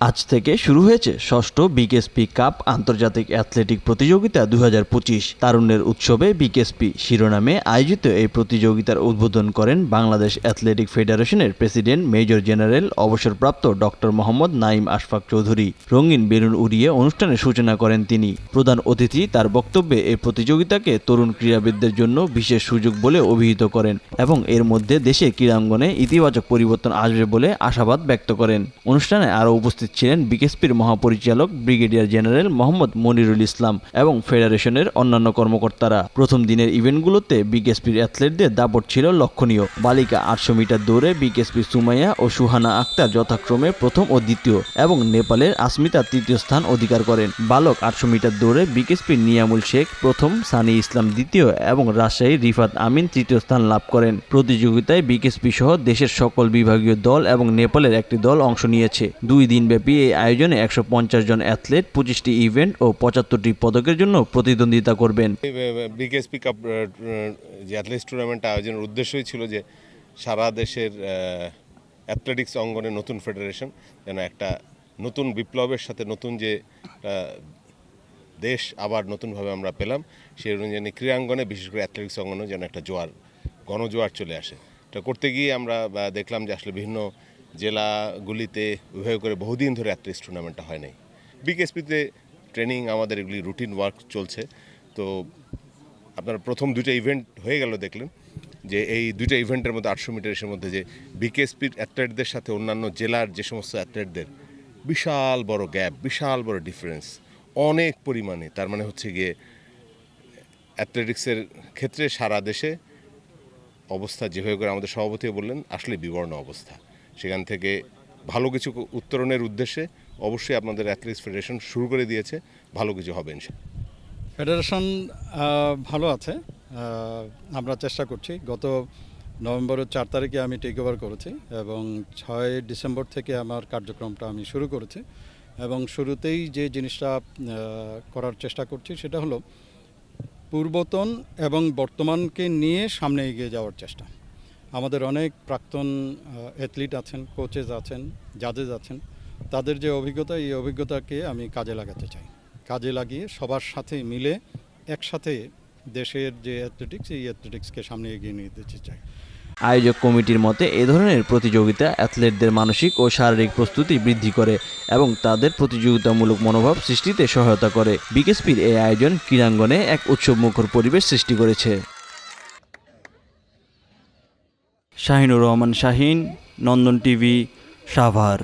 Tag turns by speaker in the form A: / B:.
A: আজ থেকে শুরু হয়েছে ষষ্ঠ বিকেএসপি কাপ আন্তর্জাতিক অ্যাথলেটিক প্রতিযোগিতা 2025। তারুণ্যের উৎসবে বিকেএসপি শিরোনামে আয়োজিত এই প্রতিযোগিতার উদ্বোধন করেন বাংলাদেশ অ্যাথলেটিক ফেডারেশনের প্রেসিডেন্ট মেজর জেনারেল অবসরপ্রাপ্ত ডক্টর মোহাম্মদ নাঈম আশফাক চৌধুরী। রঙিন বেলুন উড়িয়ে অনুষ্ঠানের সূচনা করেন তিনি। প্রধান অতিথি তার বক্তব্যে এই প্রতিযোগিতাকে তরুণ ক্রীড়াবিদদের জন্য বিশেষ সুযোগ বলে অভিহিত করেন এবং এর মধ্যে দেশে ক্রীড়াঙ্গনে ইতিবাচক পরিবর্তন আসবে বলে আশাবাদ ব্যক্ত করেন। অনুষ্ঠানে আরও উপস্থিত ছিলেন বিকেএসপির মহাপরিচালক ব্রিগেডিয়ার জেনারেল মোহাম্মদ মনিরুল ইসলাম এবং ফেডারেশনের অন্যান্য কর্মকর্তারা। প্রথম দিনের ইভেন্টগুলোতে বিকেএসপির অ্যাথলেটদের দাপট ছিল লক্ষণীয়। বালিকা 800 মিটার দৌড়ে বিকেএসপির সুমাইয়া ও সুহানা আক্তার যথাক্রমে প্রথম ও দ্বিতীয় এবং নেপালের আসমিতা তৃতীয় স্থান অধিকার করেন। বালক 800 মিটার দৌড়ে বিকেএসপির নিয়ামুল শেখ প্রথম, সানি ইসলাম দ্বিতীয় এবং রাজশাহীর রিফাত আমিন তৃতীয় স্থান লাভ করেন। প্রতিযোগিতায় বিকেএসপি সহ দেশের সকল বিভাগীয় দল এবং নেপালের একটি দল অংশ নিয়েছে। 2 দিনব্যাপী এই আয়োজনে 150 জন অ্যাথলেট 25টি ইভেন্ট ও 75টি পদকের জন্য প্রতিদ্বন্দ্বিতা করবেন।
B: বিকেএসপি কাপ যে অ্যাথলেটিক্স টুর্নামেন্ট আয়োজনের উদ্দেশ্যই ছিল যে সারা দেশের অ্যাথলেটিক্স অঙ্গনে নতুন ফেডারেশন যেন একটা নতুন বিপ্লবের সাথে নতুন যে দেশ আবার নতুনভাবে আমরা পেলাম, সেই অনুযায়ী ক্রীড়াঙ্গনে বিশেষ করে অ্যাথলেটিক্স অঙ্গনে যেন একটা জোয়ার, গণজোয়ার চলে আসে। এটা করতে গিয়ে আমরা দেখলাম যে আসলে বিভিন্ন জেলাগুলিতে ওইভাবে করে বহুদিন ধরে অ্যাথলেটিক্স টুর্নামেন্টটা হয় নাই। বিকেএসপিতে ট্রেনিং আমাদের এগুলি রুটিন ওয়ার্ক চলছে। তো আপনারা প্রথম 2টা ইভেন্ট হয়ে গেল, দেখলেন যে এই 2টা ইভেন্টের মধ্যে 800 মিটারের মধ্যে যে বিকেএসপির অ্যাথলেটদের সাথে অন্যান্য জেলার যে সমস্ত অ্যাথলেটদের বিশাল বড় গ্যাপ, বিশাল বড় ডিফারেন্স অনেক পরিমাণে। তার মানে হচ্ছে গিয়ে অ্যাথলেটিক্সের ক্ষেত্রে সারা দেশে অবস্থা যেভাবে করে আমাদের সভাপতিও বললেন আসলে বিবর্ণ অবস্থা। সেখান থেকে ভালো কিছু উত্তরণের উদ্দেশ্যে অবশ্যই আপনাদের অ্যাথলেটিক্স ফেডারেশন শুরু করে দিয়েছে, ভালো কিছু হবে ইনশাআল্লাহ।
C: ফেডারেশন ভালো আছে, আমরা চেষ্টা করছি। গত নভেম্বরের 4 তারিখে আমি টেক ওভার করেছি এবং 6 ডিসেম্বর থেকে আমার কার্যক্রমটা আমি শুরু করেছি এবং শুরুতেই যে জিনিসটা করার চেষ্টা করছি সেটা হলো পূর্বতন এবং বর্তমানকে নিয়ে সামনে এগিয়ে যাওয়ার চেষ্টা। আমাদের অনেক প্রাক্তন অ্যাথলিট আছেন, কোচেস আছেন, জাজেস আছেন, তাদের যে অভিজ্ঞতা, এই অভিজ্ঞতাকে আমি কাজে লাগাতে চাই। কাজে লাগিয়ে সবার সাথে মিলে একসাথে দেশের যে অ্যাথলেটিক্স, এই অ্যাথলেটিক্সকে সামনে এগিয়ে নিয়ে যেতে চাই।
A: আয়োজক কমিটির মতে এ ধরনের প্রতিযোগিতা অ্যাথলেটদের মানসিক ও শারীরিক প্রস্তুতি বৃদ্ধি করে এবং তাদের প্রতিযোগিতামূলক মনোভাব সৃষ্টিতে সহায়তা করে। বিকেএসপির এই আয়োজন ক্রীড়াঙ্গনে এক উৎসবমুখর পরিবেশ সৃষ্টি করেছে। শাহিনুর রহমান শাহিন, নন্দন টিভি, সাভার।